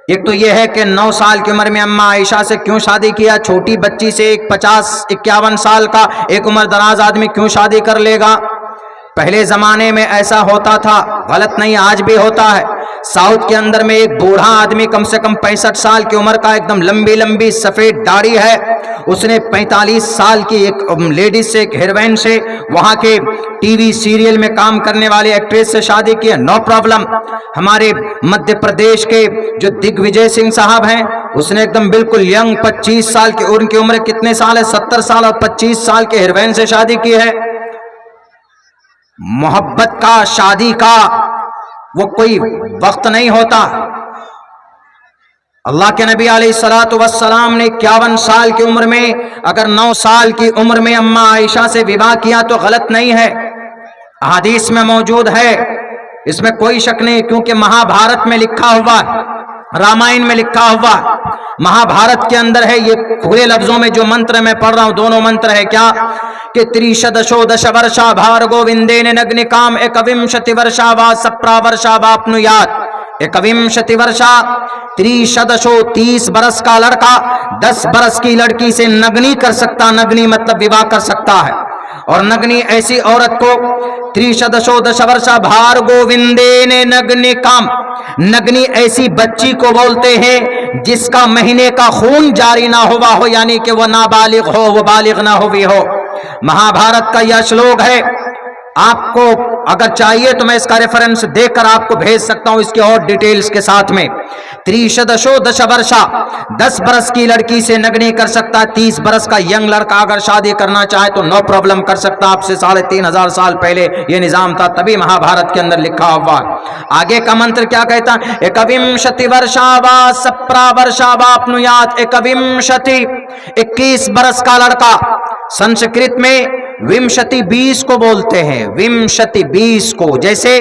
ایک تو یہ ہے کہ 9 سال کی عمر میں اماں عائشہ سے کیوں شادی کیا؟ چھوٹی بچی سے ایک 50-51 سال کا ایک عمر دراز آدمی کیوں شادی کر لے گا؟ پہلے زمانے میں ایسا ہوتا تھا، غلط نہیں، آج بھی ہوتا ہے۔ ساؤتھ کے اندر میں ایک بوڑھا آدمی کم سے کم 65 سال کی عمر کا، ایک دم لمبی لمبی سفید داڑھی ہے، اس نے 45 سال کی ایک لیڈیز سے، ایک ہیروین سے، وہاں کے ٹی وی سیریل میں کام کرنے والے ایکٹریس سے شادی کی ہے، نو پرابلم۔ ہمارے مدھیہ پردیش کے جو دگ وجے سنگھ صاحب ہیں، اس نے ایک دم بالکل ینگ 25 سال کی، ان کی عمر کتنے سال ہے؟ 70 سال، اور 25 سال کے ہیروین سے شادی کی ہے۔ محبت کا، شادی کا وہ کوئی وقت نہیں ہوتا۔ اللہ کے نبی علیہ الصلوۃ والسلام نے 51 سال کی عمر میں اگر 9 سال کی عمر میں اماں عائشہ سے وواہ کیا تو غلط نہیں ہے، احادیث میں موجود ہے، اس میں کوئی شک نہیں، کیونکہ مہا بھارت میں لکھا ہوا، رامائن میں لکھا ہوا، مہا بھارت کے اندر ہے۔ یہ کھلے لفظوں میں جو منتر میں پڑھ رہا ہوں، دونوں منتر ہے کیا کہ تریشدشو دش ورشا بھار گووندین نگنی کام ایکومشتی ورشا وا سپرا ورشا واپنویات۔ ایکومشتی ورشا، تریشدشو 30 برس کا لڑکا 10 برس کی لڑکی سے نگنی کر سکتا، نگنی مطلب وواہ کر سکتا ہے، اور نگنی ایسی عورت کو، تریشدشو دش ورشا بھار گووندین نگنی کام، نگنی ایسی بچی کو بولتے ہیں جس کا مہینے کا خون جاری نہ ہوا ہو، یعنی کہ وہ نابالغ ہو، وہ بالغ نہ ہوئی ہو۔ مہا بھارت کا یہ شلوک ہے، آپ کو اگر چاہیے تو میں اس کا ریفرنس دے کر آپ کو بھیج سکتا ہوں، اس کی اور ڈیٹیلز کے ساتھ میں۔ تریشدشو دش ورشا، 10 برس کی لڑکی سے نگنی کر سکتا، 30 برس کا ینگ لڑکا اگر شادی کرنا چاہے تو نو پرابلم کر سکتا۔ آپ سے 3500 سال پہلے یہ نظام تھا، تبھی مہا بھارت کے اندر لکھا ہوا۔ آگے کا منتر کیا کہتا ہے؟ ایکومشتی ورشا وا سپرا ورشا واپنویات۔ ایکومشتی 21 برس کا لڑکا، سنسکرت میں ومشتی 20 کو بولتے ہیں، ومشتی 20 کو، جیسے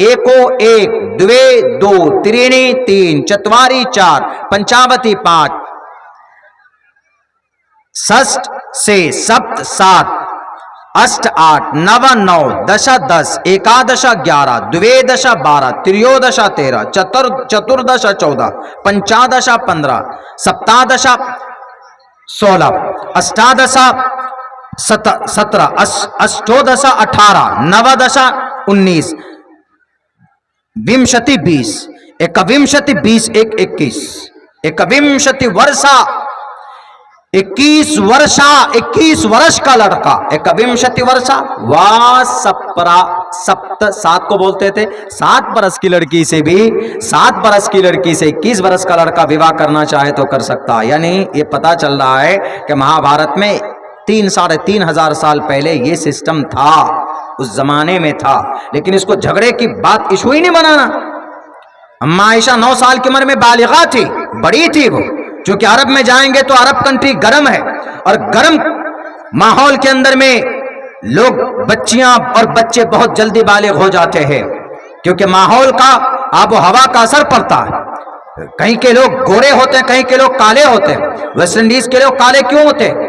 ایکو 1، دوے 2، ترینی 3، چتواری 4، پنچاوتی 5، षष्ठ से सप्त 7, अष्ट 8, नव 9, दश 10, एकादश 11, द्वेदश 12, त्रयोदश 13, चतुर्दश 14, पंचादश 15, सप्तादश 16, अष्टादश 17, अष्टोदश 18, नवदश 19, विंशति 20, एकविंशति 20, 21, एकविंशति वर्षा 21 वर्षा, 21 वर्ष का लड़का, एकविंशति वर्षा वा सप्रा, सप्त 7 को बोलते थे, 7 बरस की लड़की से भी, 7 बरस की लड़की से 21 बरस का लड़का विवाह करना चाहे तो कर सकता। यानी ये पता चल रहा है कि महाभारत में 3-3,500 साल पहले ये सिस्टम था, उस जमाने में था, लेकिन इसको झगड़े की बात इशू ही नहीं बनाना। अम्मा आयशा 9 साल की उम्र में बालिगा थी, बड़ी थी वो, क्योंकि अरब में जाएंगे तो अरब कंट्री गर्म है, और गर्म माहौल के अंदर में लोग, बच्चियां और बच्चे बहुत जल्दी बालिग हो जाते हैं, क्योंकि माहौल का, आबो हवा का असर पड़ता है। कहीं के लोग गोरे होते हैं, कहीं के लोग काले होते हैं। वेस्ट इंडीज के लोग काले क्यों होते हैं?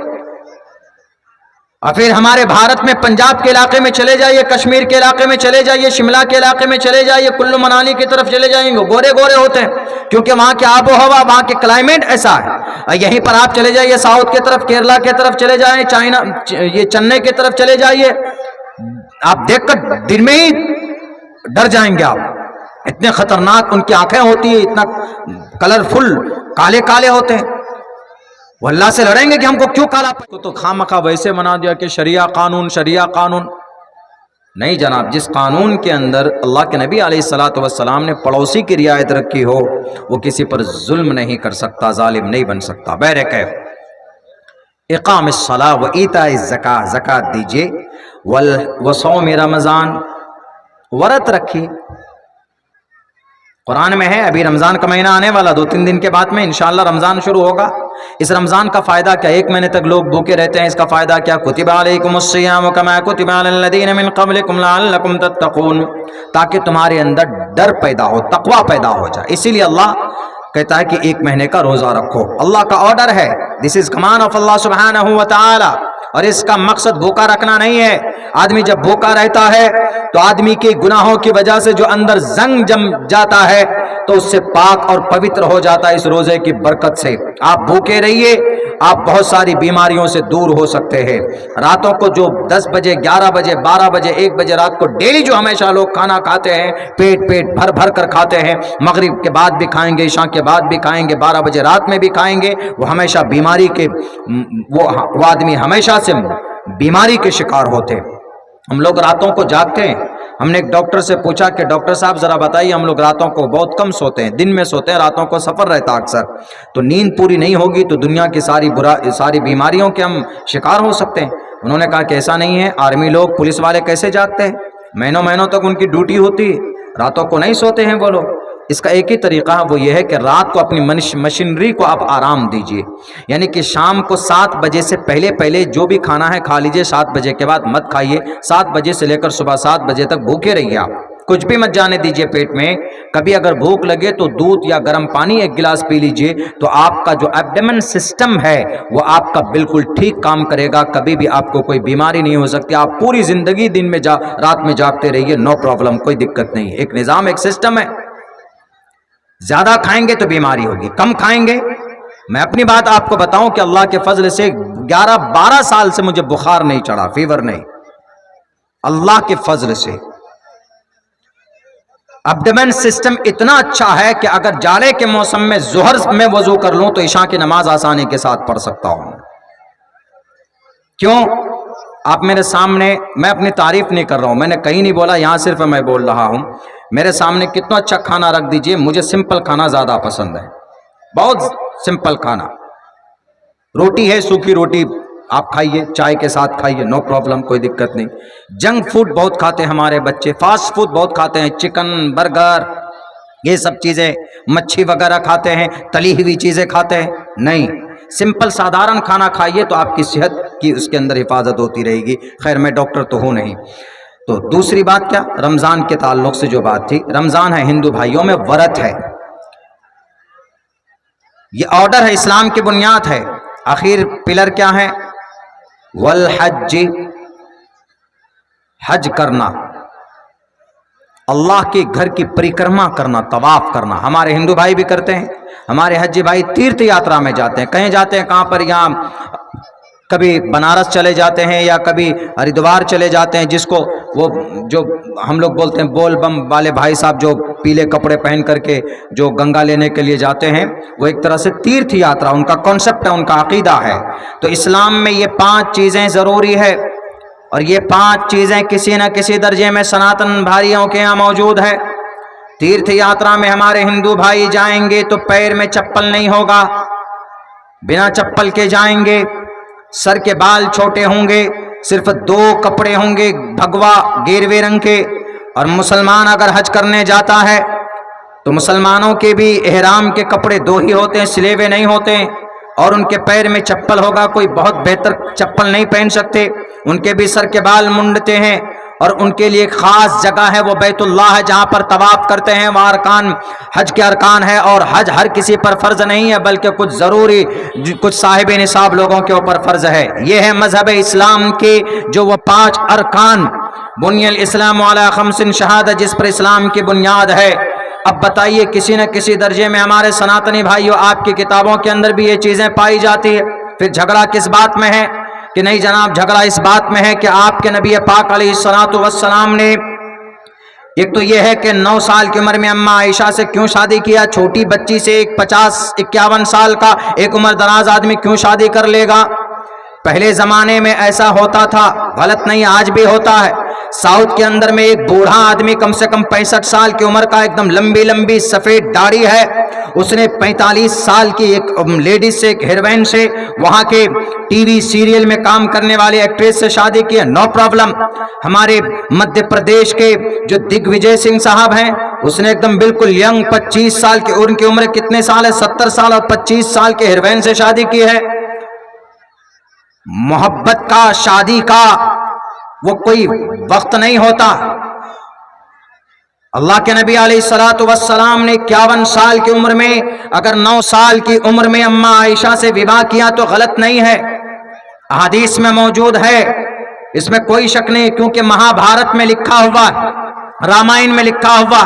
और फिर हमारे भारत में पंजाब के इलाके में चले जाइए, कश्मीर के इलाके में चले जाइए, शिमला के इलाके में चले जाइए, कुल्लू मनाली की तरफ चले जाएंगे, गोरे गोरे होते हैं, क्योंकि वहाँ की आबो हवा, वहाँ के क्लाइमेट ऐसा है। यहीं पर आप चले जाइए साउथ की तरफ, केरला की तरफ चले जाइए, चाइना, ये चेन्नई की तरफ चले जाइए, आप देखकर दिन में ही डर जाएंगे आप, इतने खतरनाक उनकी आंखें होती है, इतना कलरफुल, काले काले होते हैं। वो अल्लाह से लड़ेंगे कि हमको क्यों काला, तो खामखा वैसे बना दिया कि शरिया कानून, शरिया कानून। नहीं जनाब, जिस कानून के अंदर अल्लाह के नबी अलैहिस्सलातु वस्सलाम ने पड़ोसी की रियायत रखी हो, वो किसी पर जुल्म नहीं कर सकता, जालिम नहीं बन सकता। बहरकैफ इकामिस सलाह व ईताइज ज़कात, ज़कात दीजिए, व सौम रमज़ान, व्रत रखिए। कुरान में है, अभी रमज़ान का महीना आने वाला, 2-3 दिन के बाद में इंशाअल्लाह रमज़ान शुरू होगा। इस रमज़ान का फ़ायदा क्या? 1 महीने तक लोग भूखे रहते हैं, इसका फ़ायदा क्या? कुतिबा अलैकुमुस्सियाम कमा कुतिबा अलल लदीन मिन क़ब्लिकुम लअल्लकुम तत्तक़ून, ताकि तुम्हारे अंदर डर पैदा हो, तक़वा पैदा हो जाए। इसीलिए अल्लाह कहता है कि 1 महीने का रोज़ा रखो, अल्लाह का ऑर्डर है, दिस इज़ कमांड ऑफ अल्लाह सुब्हानहू व तआला। اور اس کا مقصد بھوکا رکھنا نہیں ہے. آدمی جب بھوکا رہتا ہے تو آدمی کے گناہوں کی وجہ سے جو اندر زنگ جم جاتا ہے تو اس سے پاک اور پوتر ہو جاتا ہے اس روزے کی برکت سے. آپ بھوکے رہیے, آپ بہت ساری بیماریوں سے دور ہو سکتے ہیں. راتوں کو جو 10 بجے 11 بجے 12 بجے 1 بجے رات کو ڈیلی جو ہمیشہ لوگ کھانا کھاتے ہیں, پیٹ بھر بھر کر کھاتے ہیں, مغرب کے بعد بھی کھائیں گے, عشاء کے بعد بھی کھائیں گے, 12 بجے رات میں بھی کھائیں گے, وہ ہمیشہ بیماری کے وہ آدمی ہمیشہ سے بیماری کے شکار ہوتے. ہم لوگ راتوں کو جاگتے ہیں. ہم نے ایک ڈاکٹر سے پوچھا کہ ڈاکٹر صاحب ذرا بتائیے, ہم لوگ راتوں کو بہت کم سوتے ہیں, دن میں سوتے ہیں, راتوں کو سفر رہتا اکثر, تو نیند پوری نہیں ہوگی تو دنیا کی ساری بیماریوں کے ہم شکار ہو سکتے ہیں. انہوں نے کہا کہ ایسا نہیں ہے. آرمی لوگ, پولیس والے کیسے جاگتے ہیں؟ مہینوں تک ان کی ڈیوٹی ہوتی ہے, راتوں کو نہیں سوتے ہیں وہ لوگ. اس کا ایک ہی طریقہ ہے, وہ یہ ہے کہ رات کو اپنی مشینری کو آپ آرام دیجئے. یعنی کہ شام کو 7 بجے سے پہلے جو بھی کھانا ہے کھا لیجئے, 7 بجے کے بعد مت کھائیے. 7 بجے سے لے کر صبح 7 بجے تک بھوکے رہیے, آپ کچھ بھی مت جانے دیجئے پیٹ میں. کبھی اگر بھوک لگے تو دودھ یا گرم پانی 1 گلاس پی لیجئے, تو آپ کا جو ایبڈمن سسٹم ہے وہ آپ کا بالکل ٹھیک کام کرے گا. کبھی بھی آپ کو کوئی بیماری نہیں ہو سکتی. آپ پوری زندگی دن میں رات میں جاگتے رہیے, نو پرابلم, کوئی دقت نہیں. ایک نظام, ایک سسٹم ہے. زیادہ کھائیں گے تو بیماری ہوگی, کم کھائیں گے. میں اپنی بات آپ کو بتاؤں کہ اللہ کے فضل سے 11-12 سال سے مجھے بخار نہیں چڑھا, فیور نہیں, اللہ کے فضل سے. ابڈمن سسٹم اتنا اچھا ہے کہ اگر جاڑے کے موسم میں ظہر میں وضو کر لوں تو عشاء کی نماز آسانی کے ساتھ پڑھ سکتا ہوں. کیوں؟ آپ میرے سامنے, میں اپنی تعریف نہیں کر رہا ہوں, میں نے کہیں نہیں بولا, یہاں صرف میں بول رہا ہوں. میرے سامنے کتنا اچھا کھانا رکھ دیجئے, مجھے سمپل کھانا زیادہ پسند ہے, بہت سمپل کھانا. روٹی ہے, سوکھی روٹی آپ کھائیے, چائے کے ساتھ کھائیے, نو پرابلم, کوئی دقت نہیں. جنک فوڈ بہت کھاتے ہیں ہمارے بچے, فاسٹ فوڈ بہت کھاتے ہیں, چکن, برگر, یہ سب چیزیں, مچھی وغیرہ کھاتے ہیں, تلی ہوئی چیزیں کھاتے ہیں. نہیں, سمپل سادھارن کھانا کھائیے تو آپ کی صحت کی اس کے اندر حفاظت ہوتی رہے گی. خیر میں ڈاکٹر تو ہوں نہیں. تو دوسری بات کیا, رمضان کے تعلق سے جو بات تھی, رمضان ہے ہندو بھائیوں میں ورت ہے, یہ آرڈر ہے, اسلام کی بنیاد ہے. آخر پلر کیا ہے؟ والحج, حج کرنا, اللہ کے گھر کی پریکرما کرنا, طواف کرنا. ہمارے ہندو بھائی بھی کرتے ہیں, ہمارے حجی بھائی تیرتھ یاترا میں جاتے ہیں. کہیں جاتے ہیں, کہاں پر؟ یہاں کبھی بنارس چلے جاتے ہیں یا کبھی ہریدوار چلے جاتے ہیں, جس کو وہ جو ہم لوگ بولتے ہیں بول بم والے بھائی صاحب جو پیلے کپڑے پہن کر کے جو گنگا لینے کے لیے جاتے ہیں, وہ ایک طرح سے تیرتھ یاترا ان کا کانسیپٹ ہے, ان کا عقیدہ ہے. تو اسلام میں یہ 5 چیزیں ضروری ہے, اور یہ 5 چیزیں کسی نہ کسی درجے میں سناتن بھائیوں کے یہاں موجود ہے. تیرتھ یاترا میں ہمارے ہندو بھائی جائیں گے تو پیر میں چپل نہیں ہوگا, بنا چپل کے جائیں گے. سر کے بال چھوٹے ہوں گے, صرف 2 کپڑے ہوں گے, بھگوا گیروے رنگ کے. اور مسلمان اگر حج کرنے جاتا ہے تو مسلمانوں کے بھی احرام کے کپڑے 2 ہی ہوتے ہیں, سلے ہوئے نہیں ہوتے ہیں, اور ان کے پیر میں چپل ہوگا. کوئی بہت بہتر چپل نہیں پہن سکتے. ان کے بھی سر کے بال منڈتے ہیں, اور ان کے لیے ایک خاص جگہ ہے, وہ بیت اللہ ہے, جہاں پر طواف کرتے ہیں. وہاں ارکان, حج کے ارکان ہے, اور حج ہر کسی پر فرض نہیں ہے, بلکہ کچھ ضروری, کچھ صاحب نصاب لوگوں کے اوپر فرض ہے. یہ ہے مذہب اسلام کے جو وہ 5 ارکان, بنی الاسلام علی 5 شہادت, جس پر اسلام کی بنیاد ہے. اب بتائیے, کسی نہ کسی درجے میں ہمارے سناتنی بھائیوں آپ کی کتابوں کے اندر بھی یہ چیزیں پائی جاتی ہے. پھر جھگڑا کس بات میں ہے؟ کہ نہیں جناب, جھگڑا اس بات میں ہے کہ آپ کے نبی پاک علیہ الصلوۃ والسلام نے, ایک تو یہ ہے کہ 9 سال کی عمر میں اماں عائشہ سے کیوں شادی کیا, چھوٹی بچی سے ایک 50-51 سال کا ایک عمر دراز آدمی کیوں شادی کر لے گا؟ پہلے زمانے میں ایسا ہوتا تھا, غلط نہیں, آج بھی ہوتا ہے. ساؤتھ کے اندر میں ایک بوڑھا آدمی کم سے کم 65 سال کی عمر کا, ایک دم لمبی لمبی سفید داڑھی ہے, اس نے 45 سال کی ایک لیڈیز سے, ایک ہیروین سے, وہاں کے ٹی وی سیریل میں کام کرنے والے ایکٹریس سے شادی کی ہے, نو پرابلم. ہمارے مدھیہ پردیش کے جو دگ وجے سنگھ صاحب ہیں, اس نے ایک دم بالکل ینگ 25 سال کی, ان کی عمر کتنے سال ہے, 70 سال, اور 25 سال کے ہیروین سے شادی کی ہے. محبت کا, شادی کا وہ کوئی وقت نہیں ہوتا. اللہ کے نبی علیہ الصلوۃ والسلام نے 51 سال کی عمر میں, اگر 9 سال کی عمر میں اماں عائشہ سے وواہ کیا تو غلط نہیں ہے. अहादीस में मौजूद है, इसमें कोई शक नहीं, क्योंकि महाभारत में लिखा हुआ, रामायण में लिखा हुआ,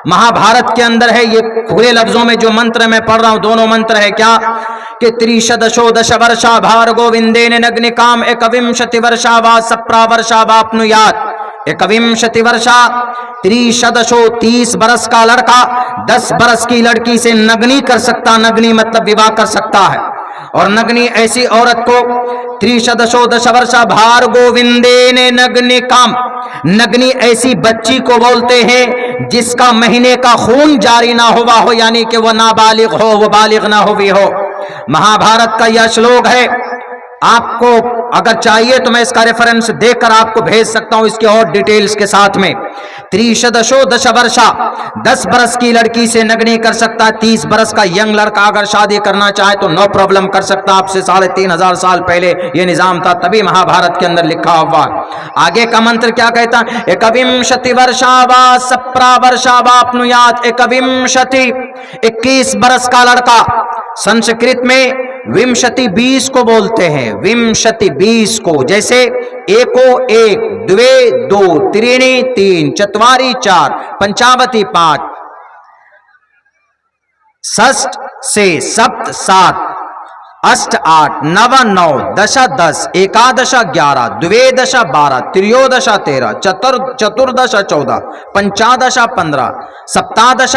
महाभारत के अंदर है। ये खुले लफ्जों में जो मंत्र मैं पढ़ रहा हूं, दोनों मंत्र है क्या कि त्रिशदशो दश वर्षा भार्गो विंदेन नग्निकाम एकविंशति वर्षा वा सप्रा वर्षा वाप्नुयात। एकविंशति वर्षा, त्रिशदशो 30 बरस का लड़का 10 बरस की लड़की से नग्नी कर सकता, नग्नी मतलब विवाह कर सकता है। और नग्नी ऐसी औरत को त्रिशदशो दश वर्षा भार गोविंदेन नग्नि काम, नग्नि ऐसी बच्ची को बोलते हैं जिसका महीने का खून जारी ना हुआ हो, यानी कि वह नाबालिग हो, वह बालिग ना हुई हो। महाभारत का यह श्लोक है। आपको अगर चाहिए तो मैं इसका रेफरेंस देकर आपको भेज सकता हूं, इसके और डिटेल्स के साथ में। त्रिशदशो दश वर्षा, 10 बरस की लड़की से नग्नी कर सकता है। 30 बरस का यंग लड़का अगर शादी करना चाहे तो नो प्रॉब्लम कर सकता। आपसे 3500 साल पहले यह निजाम था, तभी महाभारत के अंदर लिखा हुआ। आगे का मंत्र क्या कहता है? एकविंशति वर्षा वा सप्रा वर्षा वाप्नुयात। एकविंशति 21 बरस का लड़का, संस्कृत में विंशति 20 को बोलते हैं, विंशति 20 को। जैसे एको 1, द्वे 2, त्रीणि 3, चत्वारि 4, पंचावती 5, षष्ठ से सप्त 7, अष्ट 8, नव 9, दश 10, एकादश 11, द्वेदश 12, त्रयोदश 13, चतुर्दश 14, पंचादश 15, सप्तादश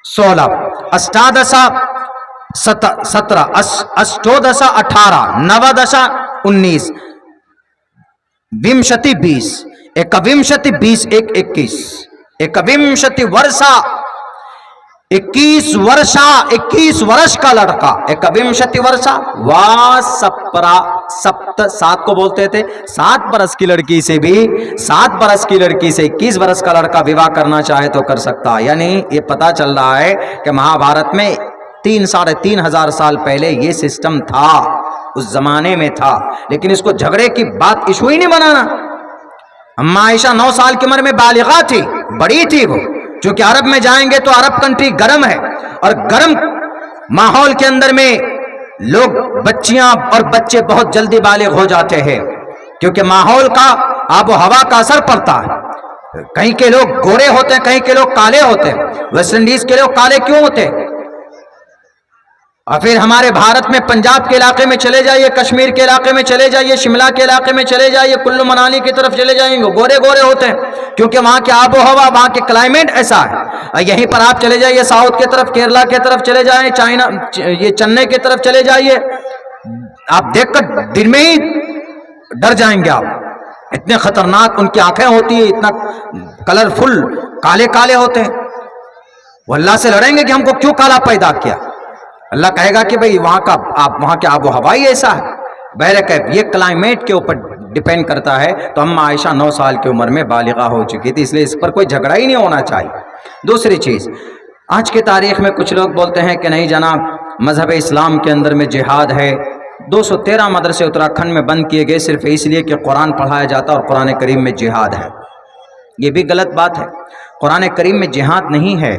16, अष्टादश 17, अष्टोदश 18, नवदश 19, विंशति 20, एकविंशति 20 1 21, एकविंशति वर्षा 21 वर्षा, 21 वर्ष का लड़का। एकविंशति वर्षा वा सप्रा, सप्त 7 को बोलते थे। 7 बरस की लड़की से भी, 7 बरस की लड़की से 21 बरस का लड़का विवाह करना चाहे तो कर सकता। यानी ये पता चल रहा है कि महाभारत में 3-3,500 साल पहले ये सिस्टम था, उस जमाने में था। लेकिन इसको झगड़े की बात, इशू ही नहीं बनाना। अम्मा आयशा 9 साल की उम्र में बालिगा थी, बड़ी थी वो। क्योंकि अरब में जाएंगे तो अरब कंट्री गर्म है, और गर्म माहौल के अंदर में लोग, बच्चियां और बच्चे बहुत जल्दी बालिग हो जाते हैं, क्योंकि माहौल का, आबो हवा का असर पड़ता है। कहीं के लोग गोरे होते हैं, कहीं के लोग काले होते हैं। वेस्ट इंडीज के लोग काले क्यों होते हैं? और फिर हमारे भारत में पंजाब के इलाके में चले जाइए, कश्मीर के इलाके में चले जाइए, शिमला के इलाके में चले जाइए, कुल्लू मनाली की तरफ चले जाएंगे, गोरे गोरे होते हैं, क्योंकि वहां की आबो हवा, वहां के क्लाइमेट ऐसा है। यहीं पर आप चले जाइए साउथ की तरफ, केरला की तरफ चले जाइए, चाइना, ये चेन्नई की तरफ चले जाइए, आप देखकर दिन में ही डर जाएंगे आप। इतने खतरनाक उनकी आंखें होती है, इतना कलरफुल, काले काले होते हैं। वो अल्लाह से लड़ेंगे कि हमको क्यों काला पैदा किया। अल्लाह कहेगा कि भाई वहां का, आप वहां के आबो हवा ही ऐसा है। बहरकैफ ये क्लाइमेट के ऊपर डिपेंड करता है। तो अम्मा आयशा 9 साल की उम्र में बालिगा हो चुकी थी, इसलिए इस पर कोई झगड़ा ही नहीं होना चाहिए। दूसरी चीज, आज की तारीख में कुछ लोग बोलते हैं कि नहीं जनाब, मजहब इस्लाम के अंदर में जिहाद है। 213 मदरसे उत्तराखंड में बंद किए गए सिर्फ इसलिए कि कुरान पढ़ाया जाता और कुरान करीम में जिहाद है। ये भी गलत बात है। कुरान करीम में जिहाद नहीं है।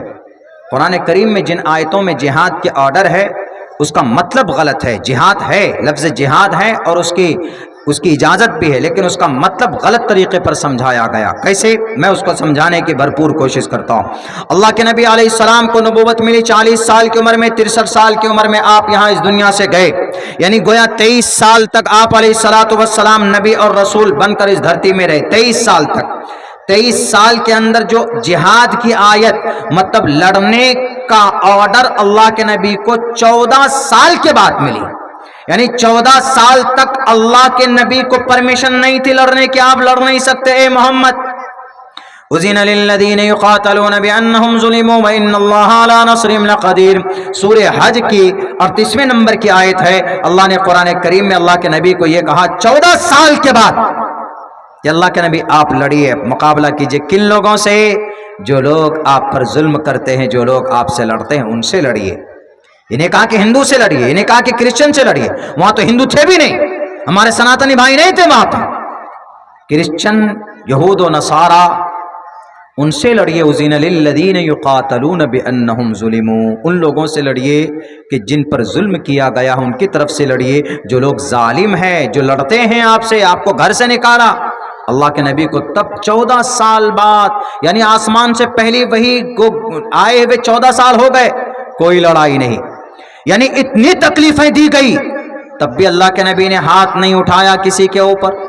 कुरान करीम में जिन आयतों में जिहाद के ऑर्डर है उसका मतलब गलत है। जिहाद है, लफ्ज़ जिहाद है और उसकी इजाज़त भी है, लेकिन उसका मतलब गलत तरीके पर समझाया गया। कैसे? मैं उसको समझाने की भरपूर कोशिश करता हूँ। अल्लाह के नबी अलैहिस्सलाम को नबूवत मिली 40 साल की उम्र में, 63 साल की उम्र में आप यहाँ इस दुनिया से गए, यानी गोया 23 साल तक आप अलैहिस्सलातु वस्सलाम नबी और रसूल बनकर इस धरती में रहे। 23 साल तक, 23 साल के अंदर जो जिहाद की आयत, मतलब लड़ने का ऑर्डर अल्लाह के नबी को 14 साल के बाद मिली। यानी 14 साल तक अल्लाह के नबी को परमिशन नहीं थी लड़ने की, आप लड़ नहीं सकते ए मोहम्मद। उज़िन लिल्लज़ीना युक़ातलूना बिअन्नहुम ज़ुलिमू व इन्नल्लाहा अला नस्रिहिम लक़दीर। सूरह हज की 38वें नंबर की आयत है। अल्लाह ने कुरान करीम में अल्लाह के नबी को यह कहा 14 साल के बाद कि अल्लाह के नबी आप लड़िए, मुकाबला कीजिए। किन लोगों से? जो लोग आप पर जुल्म करते हैं, जो लोग आपसे लड़ते हैं, उनसे लड़िए। इन्हें कहा कि हिंदू से लड़िए, इन्हें कहा कि क्रिश्चियन से लड़िए। वहां तो हिंदू थे भी नहीं, हमारे सनातनी भाई नहीं थे वहां पर। क्रिश्चियन, यहूद और नसारा, ان سے لڑیے، اذن للذین یقاتلون بانہم ظلموا، ان لوگوں سے لڑیے کہ جن پر ظلم کیا گیا، ان کی طرف سے لڑیے جو لوگ ظالم ہیں، جو لڑتے ہیں آپ سے، آپ کو گھر سے نکالا۔ اللہ کے نبی کو تب 14 سال بعد، یعنی آسمان سے پہلی وحی کو آئے ہوئے 14 سال ہو گئے، کوئی لڑائی نہیں، یعنی اتنی تکلیفیں دی گئی، تب بھی اللہ کے نبی نے ہاتھ نہیں اٹھایا کسی کے اوپر۔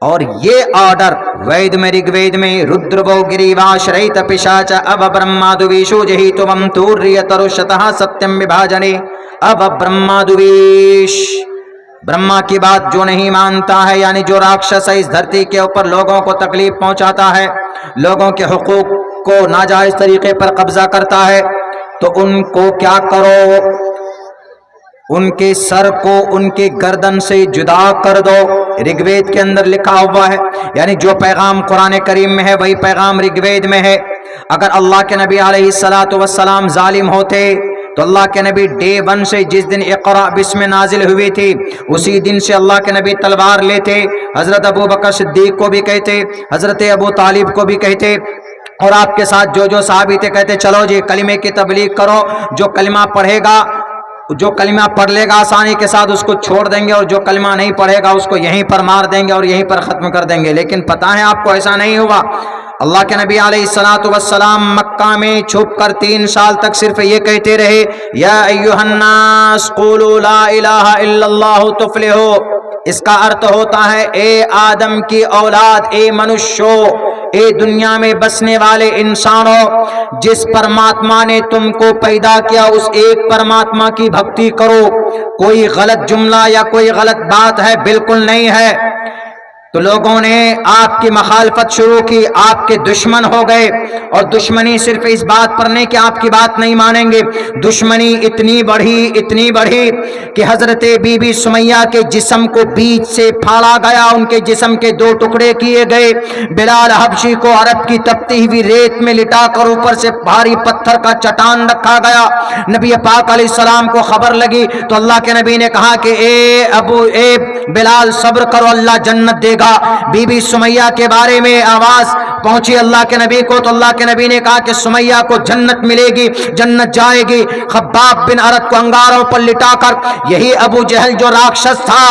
اور یہ آرڈر وید میں، رگ وید میں، ردرو گریواشریت پشاچ اب برہمادویشو جہیتوم توریترشتہ ستیم وبھاجنے، اب برہمادویش، برہما کی بات جو نہیں مانتا ہے، یعنی جو راکشس ہے اس دھرتی کے اوپر، لوگوں کو تکلیف پہنچاتا ہے، لوگوں کے حقوق کو ناجائز طریقے پر قبضہ کرتا ہے، تو ان کو کیا کرو، ان کے سر کو ان کے گردن سے جدا کر دو۔ رگ وید کے اندر لکھا ہوا ہے، یعنی جو پیغام قرآن کریم میں ہے وہی پیغام رگ وید میں ہے۔ اگر اللہ کے نبی علیہ السلام ظالم ہوتے تو اللہ کے نبی ڈے 1 سے، جس دن اقرا بسم نازل ہوئی تھی، اسی دن سے اللہ کے نبی تلوار لیتے، حضرت ابو بکر صدیق کو بھی کہتے، حضرت ابو طالب کو بھی کہتے، اور آپ کے ساتھ جو صحابی تھے، کہتے چلو جی کلمے کی تبلیغ کرو، جو کلمہ پڑھے گا، جو کلمہ پڑھ لے گا آسانی کے ساتھ اس کو چھوڑ دیں گے، اور جو کلمہ نہیں پڑھے گا اس کو یہیں پر مار دیں گے اور یہیں پر ختم کر دیں گے۔ لیکن پتہ ہے آپ کو ایسا نہیں ہوا۔ اللہ کے نبی علیہ السلام مکہ میں چھپ کر 3 سال تک صرف یہ کہتے رہے، یا ایھا الناس قولوا لا الہ الا اللہ تفلحوا۔ اس کا ارتھ ہوتا ہے اے آدم کی اولاد، اے منشو، اے دنیا میں بسنے والے انسانوں، جس پرماتما نے تم کو پیدا کیا اس ایک پرماتما کی بھکتی کرو۔ کوئی غلط جملہ یا کوئی غلط بات ہے؟ بالکل نہیں ہے۔ تو لوگوں نے آپ کی مخالفت شروع کی، آپ کے دشمن ہو گئے، اور دشمنی صرف اس بات پر نہیں کہ آپ کی بات نہیں مانیں گے، دشمنی اتنی بڑھی کہ حضرت بی بی سمیہ کے جسم کو بیچ سے پھاڑا گیا، ان کے جسم کے 2 ٹکڑے کیے گئے، بلال حبشی کو عرب کی تپتی ہوئی ریت میں لٹا کر اوپر سے بھاری پتھر کا چٹان رکھا گیا۔ نبی پاک علیہ السلام کو خبر لگی تو اللہ کے نبی نے کہا کہ اے بلال صبر کرو، اللہ جنت دے گا۔ بی بی سمیہ کے بارے میں آواز پہنچی اللہ کے نبی کو، تو اللہ کے نبی نے کہا کہ سمیہ کو جنت ملے گی، جنت جائے گی۔ خباب بن ارت کو انگاروں پر لٹا کر، یہی ابو جہل جو راکشس تھا،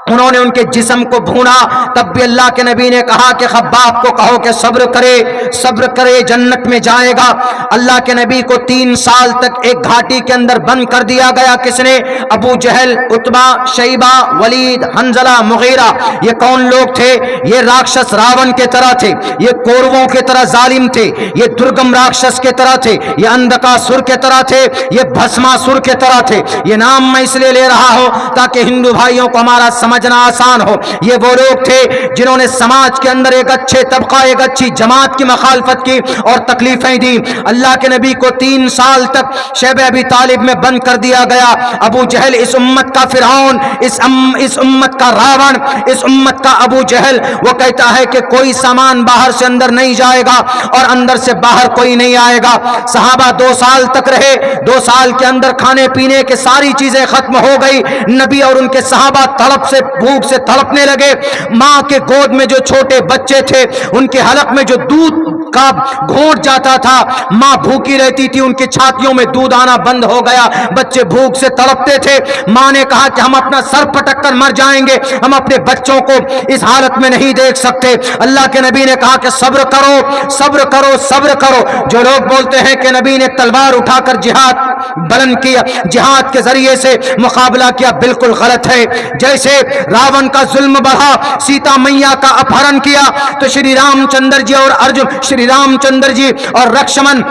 انہوں نے ان کے جسم کو بھونا، تب بھی اللہ کے نبی نے کہا کہ خباب کو کہو کہ صبر کرے جنت میں جائے گا۔ اللہ کے نبی کو 3 سال تک ایک گھاٹی کے اندر بند کر دیا گیا۔ کس نے؟ ابو جہل، عتبہ، شیبہ، ولید، حنظلہ، مغیرہ۔ یہ کون لوگ تھے؟ یہ راکشس راون کے طرح تھے، یہ کورووں کے طرح ظالم تھے، یہ درگم راکشس کے طرح تھے، یہ اندکاسر کے طرح تھے، یہ بھسماسر کے طرح تھے۔ یہ نام میں اس لیے لے رہا ہوں تاکہ ہندو بھائیوں کو ہمارا سمجھنا آسان ہو۔ یہ وہ لوگ تھے جنہوں نے سماج کے اندر ایک اچھے طبقہ، ایک اچھی جماعت کی مخالفت کی اور تکلیفیں دی۔ اللہ کے نبی کو 3 سال تک شیب ابی طالب میں بند کر دیا گیا۔ ابو جہل، اس امت کا فرعون، اس امت کا راون، اس امت کا ابو جہل، وہ کہتا ہے کہ کوئی سامان باہر سے اندر نہیں جائے گا اور اندر سے باہر کوئی نہیں آئے گا۔ صحابہ 2 سال تک رہے، 2 سال کے اندر کھانے پینے کے ساری چیزیں ختم ہو گئی۔ نبی اور ان کے صحابہ تڑپ سے، بھوک سے تڑپنے لگے۔ ماں کے گود میں جو چھوٹے بچے تھے، ان کے حلق میں جو دودھ کا گھونٹ جاتا تھا، ماں بھوکی رہتی تھی، ان کی چھاتیوں میں دودھ آنا بند ہو گیا، بچے بھوک سے تڑپتے تھے۔ ماں نے کہا کہ ہم اپنا سر پٹک کر مر جائیں گے، ہم اپنے بچوں کو اس حالت میں نہیں دیکھ سکتے۔ اللہ کے نبی نے کہا کہ صبر کرو، صبر کرو، صبر کرو۔ جو لوگ بولتے ہیں کہ نبی نے تلوار اٹھا کر جہاد بلند کیا، جہاد کے ذریعے سے مقابلہ کیا، بالکل غلط ہے۔ جیسے راون کا ظلم بڑھا، سیتا میاں کا اپہرن کیا، تو شری رام چندر جی اور ارجن، شری رام چندر جی اور رکشمن،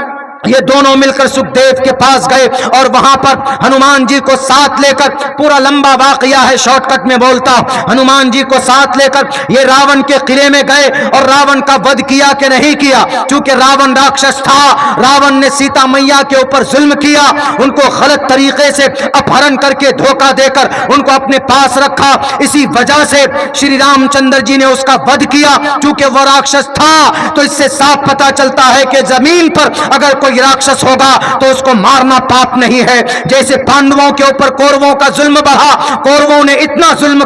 یہ دونوں مل کر سکھدیو کے پاس گئے اور وہاں پر ہنومان جی کو ساتھ لے کر، پورا لمبا واقعہ ہے، شارٹ کٹ میں بولتا ہوں، ہنومان جی کو ساتھ لے کر یہ راون کے قلعے میں گئے اور راون کا وध کیا کہ نہیں کیا؟ چونکہ راون راکشس تھا، راون نے سیتا میاں کے اوپر ظلم کیا، ان کو غلط طریقے سے اپہرن کر کے دھوکہ دے کر ان کو اپنے پاس رکھا۔ اسی وجہ سے شری رام چندر جی نے اس کا وध کیا، چونکہ وہ راکشس تھا۔ تو اس سے صاف پتا چلتا ہے کہ زمین پر اگر کوئی कोई राक्षस होगा तो उसको मारना पाप नहीं है। जैसे पांडवों के ऊपर कौरवों का जुल्म बढ़ा, कौरवों ने इतना जुल्म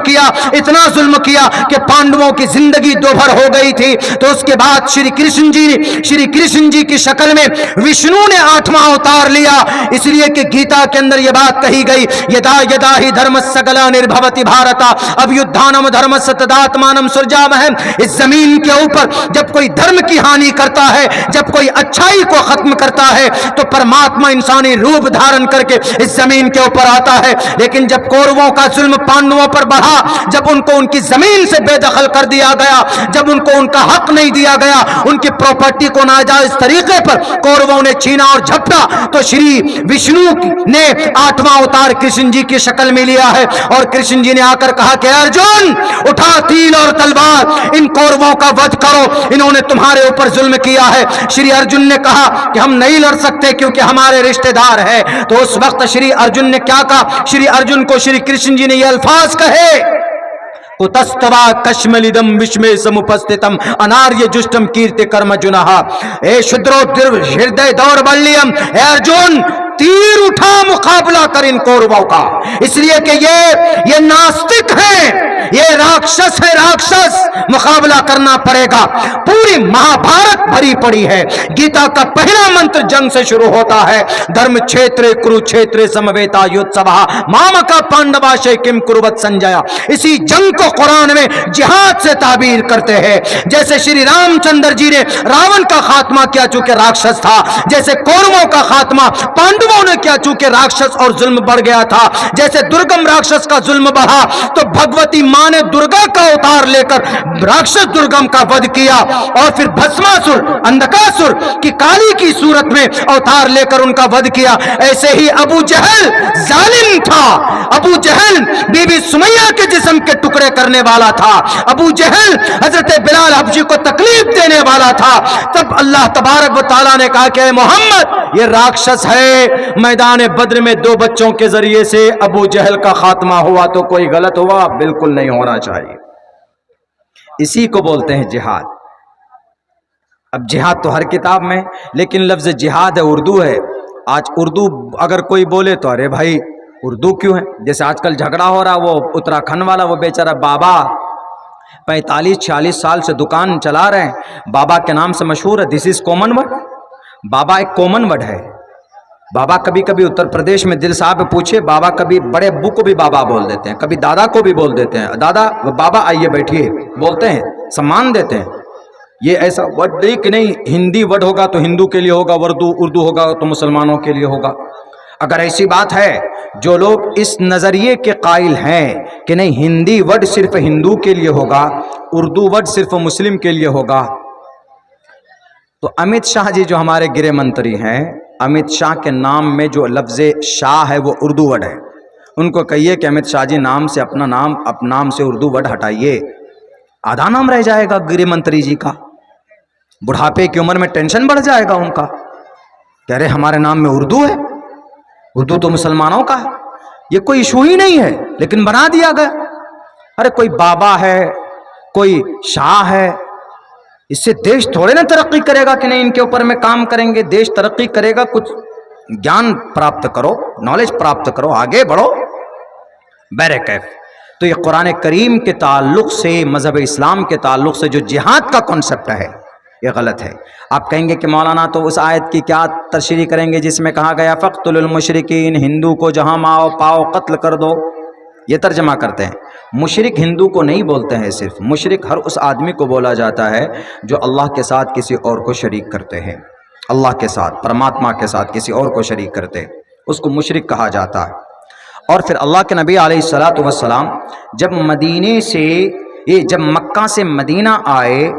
किया कि पांडवों की जिंदगी दोभर हो गई थी। तो उसके बाद श्री कृष्ण जी की शक्ल में विष्णु ने 8वां अवतार लिया। इसलिए कि गीता के अंदर यह बात कही गई, यदा यदा ही धर्मस्य ग्लानिर्भवति भारत अभ्युत्थानम धर्मस्य तदात्मानं सृजामहे। इस जमीन के ऊपर जब कोई धर्म की हानि करता है, जब कोई अच्छाई को खत्म करता है, तो परमात्मा इंसानी रूप धारण करके इस जमीन के ऊपर आता है। लेकिन जब कौरवों का जुल्म पांडवों पर बढ़ा, जब उनको उनकी जमीन से बेदखल कर दिया गया, जब उनको उनका हक नहीं दिया गया, उनकी प्रॉपर्टी को नाजायज तरीके पर कौरवों ने छीना और झपटा, तो श्री विष्णु ने 8वां अवतार कृष्ण जी की शक्ल में लिया है। और कृष्ण जी ने आकर कहा कि अर्जुन उठा तीर और तलवार, इन कौरवों का वध करो, इन्होंने तुम्हारे ऊपर जुल्म किया है। श्री अर्जुन ने कहा कि हम नहीं लड़ सकते क्योंकि हमारे रिश्तेदार है। तो उस वक्त श्री अर्जुन ने क्या कहा? श्री अर्जुन को श्री कृष्ण जी ने ये अल्फाज कहे, कुतस्तवा कश्मलिदम विस्मय समुपस्थितम अनार्य जुष्टम कीर्ति कर्म जुनः। ए शुद्रो हृदय दौर्बल्यम, ए अर्जुन तीर उठा, मुकाबला कर इन कौरवों का, इसलिए कि ये नास्तिक है, ये राक्षस है, राक्षस, मुकाबला करना पड़ेगा। पूरी महाभारत भरी पड़ी है। गीता का पहला मंत्र जंग से शुरू होता है, धर्म क्षेत्रे कुरुक्षेत्रे समवेता युत्सवः मामका पांडवाशय किम कुर्वत संजय। इसी जंग को कुरान में जिहाद से ताबीर करते हैं। जैसे श्री रामचंद्र जी ने रावण का खात्मा किया चूंकि राक्षस था, जैसे कौरवों का खात्मा पांडवों ने किया चूंकि राक्षस और जुल्म बढ़ गया था। जैसे दुर्गम राक्षस का जुल्म बढ़ा तो भगवती मां ने दुर्गा का अवतार लेकर राक्षस दुर्गम का वध किया, और फिर भस्मासुर अंधकासुर की काली की सूरत में अवतार लेकर उनका वध किया। ऐसे ही अबू जहल जालिम था, अबू जहल बीबी सुमैया के जिस्म के टुकड़े करने वाला था, अबू जहल हजरत बिलाल हबशी को तकलीफ देने वाला था। तब अल्लाह तबारक व तआला ने कहा कि मोहम्मद ये राक्षस है। मैदान बद्र में 2 बच्चों के जरिए से अबू जहल का खात्मा हुआ, तो कोई गलत हुआ? बिल्कुल नहीं होना चाहिए। इसी को बोलते हैं जिहाद। अब जिहाद तो हर किताब में, लेकिन लफ्ज जिहाद है उर्दू है। आज उर्दू अगर कोई बोले तो अरे भाई उर्दू क्यों है? जैसे आजकल झगड़ा हो रहा, वो उत्तराखंड वाला वो बेचारा बाबा 45-46 साल से दुकान चला रहे हैं, बाबा के नाम से मशहूर है। दिस इज कॉमन वर्ड, बाबा एक कॉमन वर्ड है। बाबा कभी कभी उत्तर प्रदेश में दिल साहब पूछे, बाबा कभी बड़े अब्बू को भी बाबा बोल देते हैं, कभी दादा को भी बोल देते हैं, दादा बाबा आइए बैठिए बोलते हैं, सम्मान देते हैं। ये ऐसा वर्ड नहीं कि नहीं हिंदी वर्ड होगा तो हिंदू के लिए होगा, उर्दू होगा तो मुसलमानों के लिए होगा। अगर ऐसी बात है, जो लोग इस नज़रिए के कायल हैं कि नहीं हिंदी वर्ड सिर्फ हिंदू के लिए होगा, उर्दू वर्ड सिर्फ मुस्लिम के लिए होगा, तो अमित शाह जी जो हमारे गृह मंत्री हैं, अमित शाह के नाम में जो लफ्ज़ शाह है वो उर्दू वर्ड है। उनको कहिए कि अमित शाह जी नाम से अपना नाम से उर्दू वर्ड हटाइए, आधा नाम रह जाएगा गृह मंत्री जी का। बुढ़ापे की उम्र में टेंशन बढ़ जाएगा उनका, कह रहे हमारे नाम में उर्दू है, उर्दू तो मुसलमानों का है। ये कोई इशू ही नहीं है, लेकिन बना दिया गया। अरे कोई बाबा है, कोई शाह है, इससे देश थोड़े ना तरक्की करेगा कि नहीं इनके ऊपर में काम करेंगे। देश तरक्की करेगा, कुछ ज्ञान प्राप्त करो, नॉलेज प्राप्त करो, आगे बढ़ो। बैरकैफ तो ये कुरान करीम के ताल्लुक से, मजहब इस्लाम के ताल्लुक से जो जिहाद का कॉन्सेप्ट है ये गलत है। आप कहेंगे कि मौलाना तो उस आयत की क्या तशरीह करेंगे जिसमें कहा गया फ़क़्तुलुल मुशरिकीन, हिंदू को जहां माओ पाओ कत्ल कर दो। ये तर्जमा करते हैं। मुशरिक हिंदू को नहीं बोलते हैं, सिर्फ मुशरिक हर उस आदमी को बोला जाता है जो अल्लाह के साथ किसी और को शरीक करते हैं, अल्लाह के साथ परमात्मा के साथ किसी और को शरीक करते हैं, उसको मुशरिक कहा जाता है। और फिर अल्लाह के नबी अलैहिस्सलातु वस्सलाम जब मक्का से मदीना आए,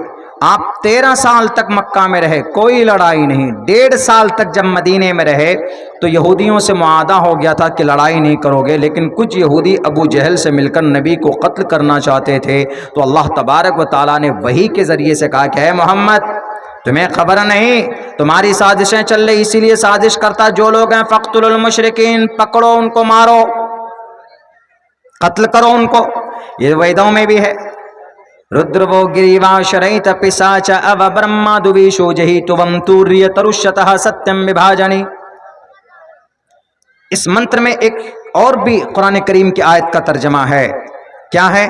आप 13 साल तक मक्का में रहे, कोई लड़ाई नहीं। 1.5 साल तक जब मदीने में रहे तो यहूदियों से मुआदा हो गया था कि लड़ाई नहीं करोगे, लेकिन कुछ यहूदी अबू जहल से मिलकर नबी को कत्ल करना चाहते थे। तो अल्लाह तबारक व ताला ने वही के ज़रिए से कहा कि है मोहम्मद तुम्हें खबर नहीं, तुम्हारी साजिशें चल रही, इसीलिए साजिश करता जो लोग हैं फ़क़्तुलुल मुशरिकीन, पकड़ो उनको, मारो, कत्ल करो उनको। ये वेदों में भी है। रुद्रवो गिरिवाशरैत पिशाच अव ब्रह्मादुविशो जहितुवं तूर्य तरुष्यतः सत्यम विभाजनी। इस मंत्र में एक और भी कुरान करीम की आयत का तर्जमा है। क्या है?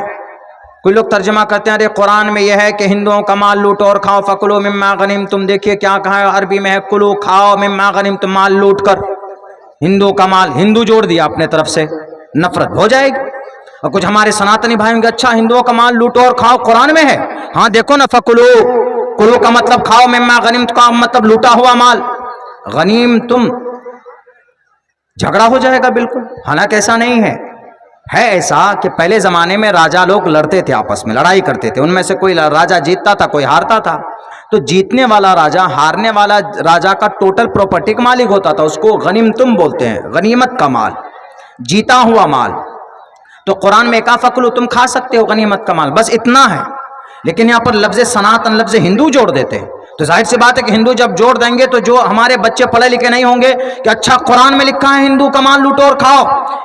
कोई लोग तर्जमा करते हैं अरे कुरान में यह है कि हिंदुओं का माल लूटो और खाओ, फकुलू मिम्मा गनिम। तुम देखिए क्या कहा है अरबी में है, कुलू खाओ मिम्मा गनिम, तुम माल लूट कर। हिंदू का माल, हिंदू जोड़ दिया अपने तरफ से, नफरत हो जाएगी। और कुछ हमारे सनातनी भाई होंगे अच्छा हिंदुओं का माल लूटो और खाओ, कुरान में है। हाँ देखो ना, फकुलू, कुलू का मतलब खाओ, मिम्मा गनिम का मतलब लूटा हुआ माल, गनीम तुम, झगड़ा हो जाएगा बिल्कुल। हालांकि ऐसा नहीं है ऐसा कि पहले जमाने में राजा लोग लड़ते थे, आपस में लड़ाई करते थे, उनमें से कोई राजा जीतता था, कोई हारता था। तो जीतने वाला राजा हारने वाला राजा का टोटल प्रॉपर्टी का मालिक होता था, उसको गनीमतुम बोलते हैं, गनीमत का माल, जीता हुआ माल। तो कुरान में कहा फकुलू, तुम खा सकते हो गनीमत का माल, बस इतना है। लेकिन यहाँ पर लफ्ज सनातन, लफ्ज हिंदू जोड़ देते हैं। तो जाहिर सी बात है कि हिंदू जब जोड़ देंगे तो जो हमारे बच्चे पढ़े लिखे नहीं होंगे कि अच्छा कुरान में लिखा है हिंदू का माल लूटो और खाओ,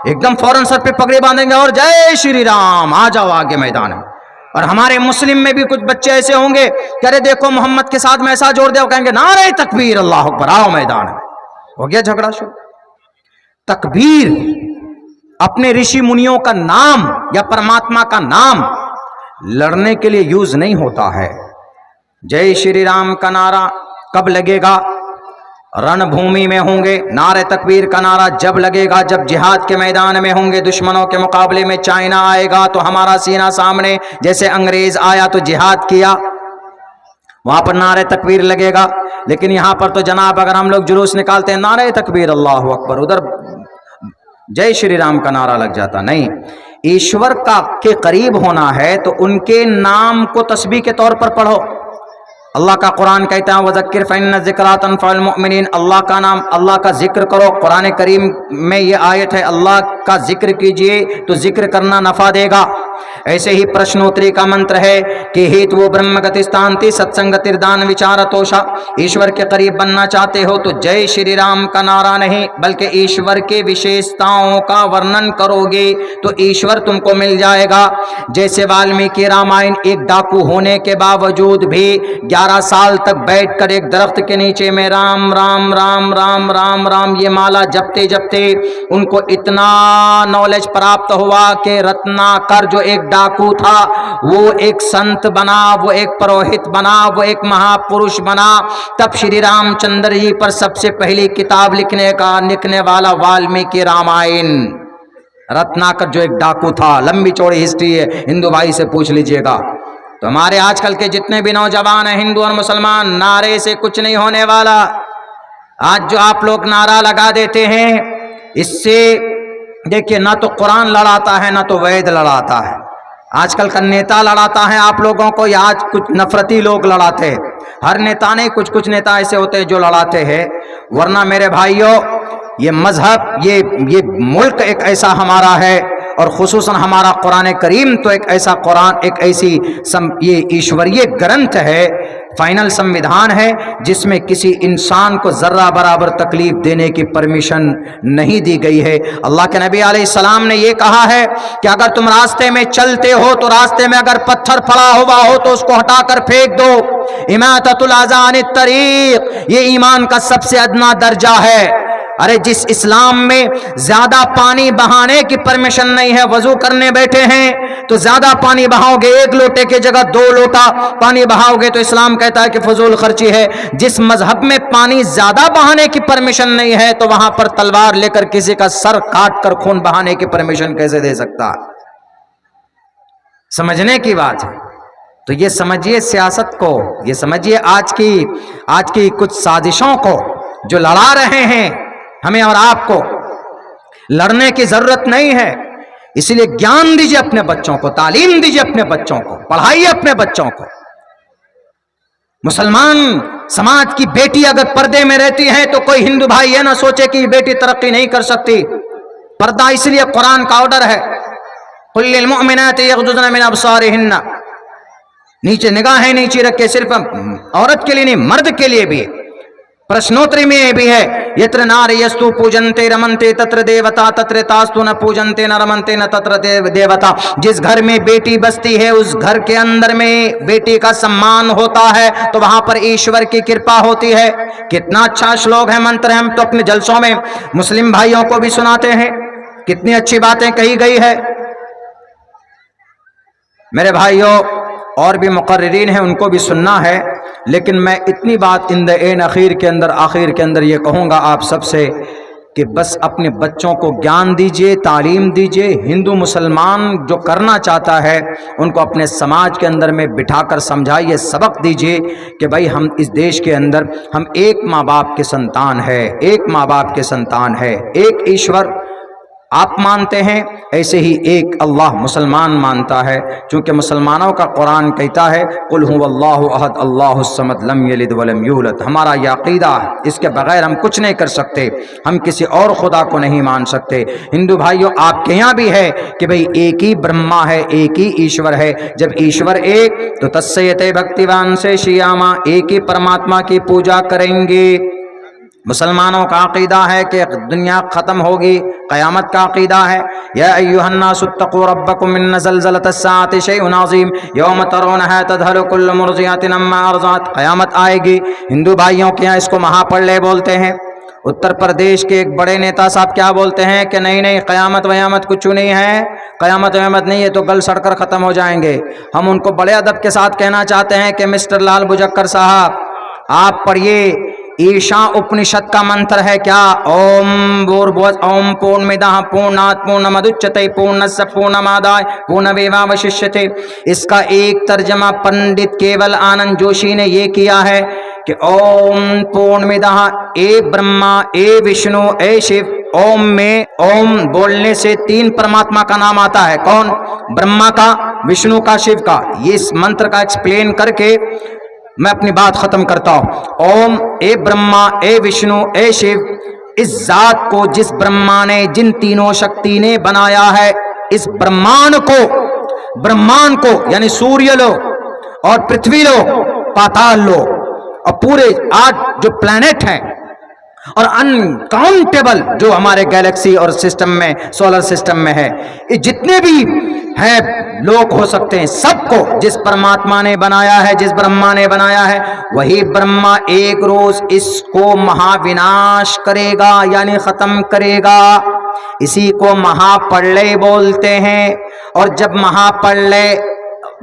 एकदम फौरन सर पे पगड़ी बांधेंगे और जय श्री राम, आ जाओ आगे मैदान में। और हमारे मुस्लिम में भी कुछ बच्चे ऐसे होंगे कि अरे देखो मोहम्मद के साथ में ऐसा जोड़ दे, कहेंगे नारे तकबीर अल्लाह अकबर, आओ मैदान में। हो गया झगड़ा शुरू। तकबीर अपने ऋषि मुनियों का नाम या परमात्मा का नाम लड़ने के लिए यूज नहीं होता है। जय श्री राम का नारा कब लगेगा? रणभूमि में होंगे। नारे तकबीर का नारा जब लगेगा जब जिहाद के मैदान में होंगे, दुश्मनों के मुकाबले में चाइना आएगा तो हमारा सीना सामने, जैसे अंग्रेज आया तो जिहाद किया, वहां पर नारे तकबीर लगेगा। लेकिन यहां पर तो जनाब अगर हम लोग जुलूस निकालते हैं नारे तकबीर अल्लाह अकबर, उधर जय श्री राम का नारा लग जाता। नहीं, ईश्वर का के करीब होना है तो उनके नाम को तस्बीह के तौर पर पढ़ो। अल्लाह का कुरान कहता है वज़क्किर फ़इन्न ज़िक्रा तनफ़अल मुमिनीन, अल्लाह का नाम, अल्लाह का जिक्र करो। कुरान करीम में ये आयत है अल्लाह का जिक्र कीजिए तो जिक्र करना नफ़ा देगा। ऐसे ही प्रश्नोत्तरी का मंत्र है कि हित वो ब्रह्म गतिस्तांति सत्संगतिर्दान विचारतोषा, ईश्वर के करीब बनना चाहते हो तो जय श्री राम का नारा नहीं बल्कि ईश्वर के विशेषताओं का वर्णन करोगे तो ईश्वर तुमको मिल जाएगा। जैसे वाल्मीकि रामायण एक डाकू होने के बावजूद भी 11 साल तक बैठकर एक दरख्त के नीचे में राम राम राम राम राम राम ये माला जपते जपते उनको इतना नॉलेज प्राप्त हुआ कि रत्नाकर जो एक डाकू था वो एक संत बना, वो एक पुरोहित बना, वो एक महापुरुष बना। तब श्री रामचंद्र जी पर सबसे पहली किताब लिखने वाला वाल्मीकि रामायण। रत्नाकर जो एक डाकू था, लंबी चौड़ी हिस्ट्री है, हिंदू भाई से पूछ लीजिएगा। तो हमारे आजकल के जितने भी नौजवान हैं हिंदू और मुसलमान, नारे से कुछ नहीं होने वाला। आज जो आप लोग नारा लगा देते हैं इससे देखिए ना तो कुरान लड़ाता है ना तो वैद लड़ाता है। आजकल का नेता लड़ाता है आप लोगों को, या आज कुछ नफरती लोग लड़ाते हैं। हर नेता नहीं, कुछ कुछ नेता ऐसे होते हैं जो लड़ाते हैं। वरना मेरे भाइयों ये मजहब, ये मुल्क एक ऐसा हमारा है और खुसूसन हमारा कुरान करीम तो एक ऐसा कुरान, एक ऐसी ये ईश्वरीय ग्रंथ है, फाइनल संविधान है जिसमें किसी इंसान को जर्रा बराबर तकलीफ देने की परमिशन नहीं दी गई है। अल्लाह के नबी अलैहिस्सलाम ने ये कहा है कि अगर तुम रास्ते में चलते हो तो रास्ते में अगर पत्थर पड़ा हुआ हो तो उसको हटाकर फेंक दो। इमाततुल अज़ा अनित तरीक, ये ईमान का सबसे अदना दर्जा है। अरे जिस इस्लाम में ज्यादा पानी बहाने की परमिशन नहीं है, वजू करने बैठे हैं तो ज्यादा पानी बहाओगे, 1 लोटे की जगह 2 लोटा पानी बहाओगे तो इस्लाम कहता है कि फजूल खर्ची है। जिस मजहब में पानी ज्यादा बहाने की परमिशन नहीं है तो वहां पर तलवार लेकर किसी का सर काट कर खून बहाने की परमिशन कैसे दे सकता? समझने की बात है। तो ये समझिए सियासत को, ये समझिए आज की कुछ साजिशों को जो लड़ा रहे हैं हमें और आपको। लड़ने की जरूरत नहीं है, इसलिए ज्ञान दीजिए अपने बच्चों को, तालीम दीजिए अपने बच्चों को, पढ़ाइए अपने बच्चों को। मुसलमान समाज की बेटी अगर पर्दे में रहती है तो कोई हिंदू भाई ये ना सोचे कि बेटी तरक्की नहीं कर सकती। पर्दा इसलिए कुरान का ऑर्डर है, कुल लिल मुमिनाति यग़ुज़्ज़ुना मिन अब्सारिहिन्ना, नीचे निगाहें नीचे रखे, सिर्फ औरत के लिए नहीं मर्द के लिए भी। प्रश्नोत्तरी में भी है, यत्र नार्यस्तु पूजन्ते रमन्ते तत्र देवता तत्र तास्तु न पूजन्ते न रमन्ते न तत्र देवता। जिस घर में बेटी बसती है उस घर के अंदर में बेटी का सम्मान होता है तो वहां पर ईश्वर की कृपा होती है। कितना अच्छा श्लोक है, मंत्र है, हम तो अपने जलसों में मुस्लिम भाइयों को भी सुनाते हैं। कितनी अच्छी बातें कही गई है। मेरे भाइयों और भी मुकर्रिरीन हैं, उनको भी सुनना है, लेकिन मैं इतनी बात इन द एन आखिर के अंदर ये कहूँगा आप सबसे कि बस अपने बच्चों को ज्ञान दीजिए, तालीम दीजिए। हिंदू मुसलमान जो करना चाहता है उनको अपने समाज के अंदर में बिठाकर समझाइए, सबक दीजिए कि भाई हम इस देश के अंदर हम एक माँ बाप के संतान है, एक माँ बाप के संतान है। एक ईश्वर आप मानते हैं, ऐसे ही एक अल्लाह मुसलमान मानता है। चूँकि मुसलमानों का कुरान कहता है कुल हुवल्लाहु अहद अल्लाहुस समद लम यलिद वलम यूलद। हमारा यह अक़ीदा है, इसके बगैर हम कुछ नहीं कर सकते, हम किसी और खुदा को नहीं मान सकते। हिंदू भाइयों, आपके यहाँ भी है कि भाई एक ही ब्रह्मा है, एक ही ईश्वर है। जब ईश्वर एक तो तस्सयते भक्तिवान से शियामा, एक ही परमात्मा की पूजा करेंगे। मुसलमानों का अक़ीदा है कि दुनिया ख़त्म होगी, क़यामत का अक़ीदा है। या अय्युहन्नासुत्तक़ू रब्बकुम इन्न ज़लज़लतस्साअति शैउन अज़ीम यौम तरौनहा तज़हलु कुल्लु मुर्ज़िअतिन अम्मा अर्ज़अत। क़यामत आएगी। हिंदू भाइयों के यहाँ इसको महाप्रलय बोलते हैं। उत्तर प्रदेश के एक बड़े नेता साहब क्या बोलते हैं कि नहीं नहीं, क़यामत वयामत कुछ नहीं है, क़यामत वयामत नहीं है तो गल सड़कर ख़त्म हो जाएंगे। हम उनको बड़े अदब के साथ कहना चाहते हैं कि मिस्टर लाल बुजक्कर साहब, आप पढ़िए ईशा उपनिषद का मंत्र है क्या, ओम भूर्भुवः ओम पूर्णमिदः पूर्णात् पूर्णमुदच्यते पूर्णस्य पूर्णमादाय पूर्णमेवावशिष्यते। इसका एक तर्जमा पंडित केवल आनंद जोशी ने ये किया है कि ओम पूर्णमिदः, ए ब्रह्मा, ए विष्णु, ए शिव। ओम में ओम बोलने से तीन परमात्मा का नाम आता है। कौन? ब्रह्मा का, विष्णु का, शिव का। ये इस मंत्र का एक्सप्लेन करके मैं अपनी बात खत्म करता हूं। ओम, ए ब्रह्मा, ए विष्णु, ए शिव। इस जात को जिस ब्रह्मा ने, जिन तीनों शक्ति ने बनाया है, इस ब्रह्मांड को यानी सूर्य लो और पृथ्वी लो, पाताल लो और पूरे 8 जो प्लैनेट हैं और अनकाउंटेबल जो हमारे गैलेक्सी और सिस्टम में, सोलर सिस्टम में है, ये जितने भी हैं लोग हो सकते हैं, सबको जिस परमात्मा ने बनाया है, जिस ब्रह्मा ने बनाया है, वही ब्रह्मा एक रोज इसको महाविनाश करेगा यानी खत्म करेगा। इसी को महाप्रलय बोलते हैं। और जब महाप्रलय,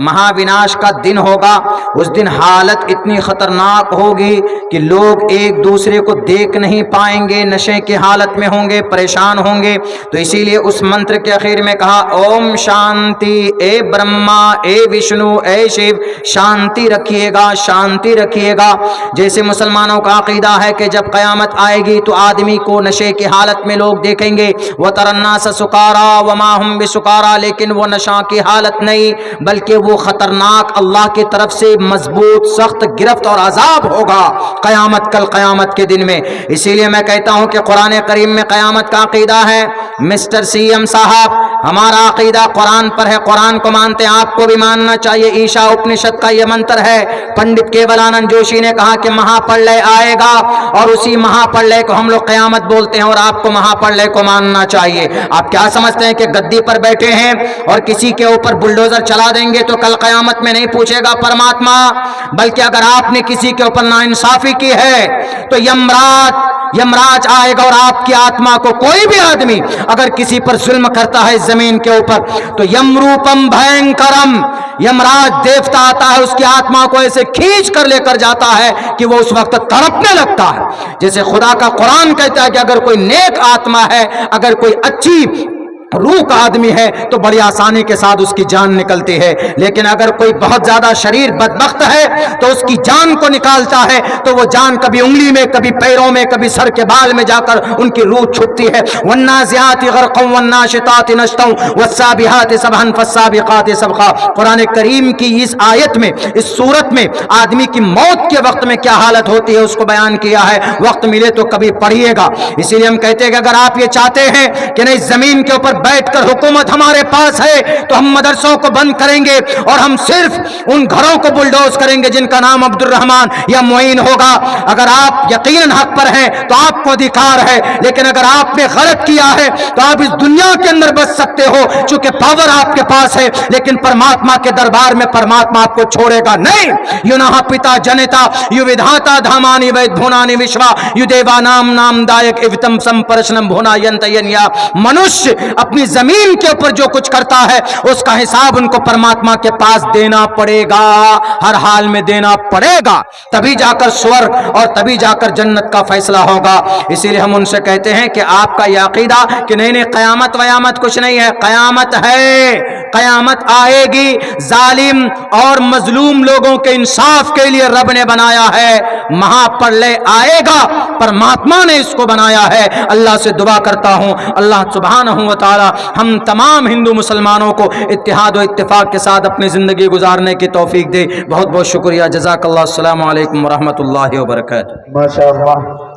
महाविनाश का दिन होगा, उस दिन हालत इतनी खतरनाक होगी कि लोग एक दूसरे को देख नहीं पाएंगे, नशे की हालत में होंगे, परेशान होंगे। तो इसीलिए उस मंत्र के आखिर में कहा ओम शांति, ए ब्रह्मा, ए विष्णु, ए शिव, शांति रखिएगा, शांति रखिएगा। जैसे मुसलमानों का अक़ीदा है कि जब क़यामत आएगी तो आदमी को नशे की हालत में लोग देखेंगे, व तरन्नास सुकारा व मा हुम बिसुकारा, लेकिन वो नशा की हालत नहीं बल्कि वो खतरनाक अल्लाह की तरफ से मजबूत सख्त गिरफ्त और अजाब होगा क़यामत, कल क़यामत के दिन में। इसीलिए मैं कहता हूं कि कुरान करीम में क़यामत का अक़ीदा है। मिस्टर सीएम साहब, हमारा अक़ीदा कुरान पर है, कुरान को मानते हैं, आपको भी मानना चाहिए। ईशा उपनिषद का ये मंत्र है। पंडित केवलानंद जोशी ने कहा कि महाप्रलय आएगा और उसी महाप्रलय को हम लोग क़यामत बोलते हैं और आपको महाप्रलय को मानना चाहिए। आप क्या समझते हैं कि गद्दी पर बैठे हैं और किसी के ऊपर बुलडोजर चला देंगे तो कल क़यामत में नहीं पूछेगा परमात्मा, बल्कि अगर आपने किसी के ऊपर नाइंसाफी की है तो यमराज आएगा और आपकी आत्मा को, कोई भी आदमी अगर किसी पर जुल्म करता है जमीन के ऊपर, तो यमरूपम भयंकरम, यमराज देवता आता है, उसकी आत्मा को ऐसे खींच कर लेकर जाता है कि वो उस वक्त तड़पने लगता है। जैसे खुदा का कुरान कहता है कि अगर कोई नेक आत्मा है, अगर कोई अच्छी रूह का आदमी है तो बड़ी आसानी के साथ उसकी जान निकलती है, लेकिन अगर कोई बहुत ज्यादा शरीर बदबख्त है तो उसकी जान को निकालता है तो वो जान कभी उंगली में, कभी पैरों में, कभी सर के बाल में जाकर उनकी रूह छुपती है। वन्नाज़ियाति ग़र्क़न वन्नाशिताति नश्तन वस्साबिहाति सबहन फस्साबिक़ाति सबक़ा। कुरान करीम की इस आयत में, इस सूरत में आदमी की मौत के वक्त में क्या हालत होती है उसको बयान किया है। वक्त मिले तो कभी पढ़िएगा। इसीलिए हम कहते हैं कि अगर आप ये चाहते हैं कि नहीं जमीन के ऊपर बैठ कर हुकूमत हमारे पास है तो हम मदरसों को बंद करेंगे और हम सिर्फ उन घरों को बुलडोज करेंगे जिनका नाम अब्दुल रहमान या मुईन होगा। अगर आप यकीनन हक पर हैं तो आपको अधिकार है, लेकिन अगर आपने गलत किया है तो आप इस दुनिया के अंदर बच सकते हो चूंकि पावर आपके पास है, लेकिन परमात्मा के दरबार में परमात्मा आपको छोड़ेगा नहीं। युनः पिता जनिता यु विधाता धामानि वैद्भुनानि विश्वा यु देवानाम नामदायक इवतम संपर्शनम भुना यंतयन्या। मनुष्य अपनी जमीन के ऊपर जो कुछ करता है उसका हिसाब उनको परमात्मा के पास देना पड़ेगा, हर हाल में देना पड़ेगा, तभी जाकर स्वर्ग और तभी जाकर जन्नत का फैसला होगा। इसीलिए हम उनसे कहते हैं कि आपका यह अकीदा कि नहीं नहीं कयामत वयामत कुछ नहीं है, कयामत है, कयामत आएगी। जालिम और मजलूम लोगों के इंसाफ के लिए रब ने बनाया है, महाप्रलय आएगा, परमात्मा ने इसको बनाया है। अल्लाह से दुआ करता हूँ अल्लाह सुब्हानहू व तआला हम तमाम हिंदू मुसलमानों को इत्तिहाद व इत्तिफाक के साथ अपनी जिंदगी गुजारने की तौफीक दे। बहुत बहुत शुक्रिया। जज़ाकल्लाह। अस्सलामु अलैकुम व रहमतुल्लाहि व बरकातहू। माशाअल्लाह।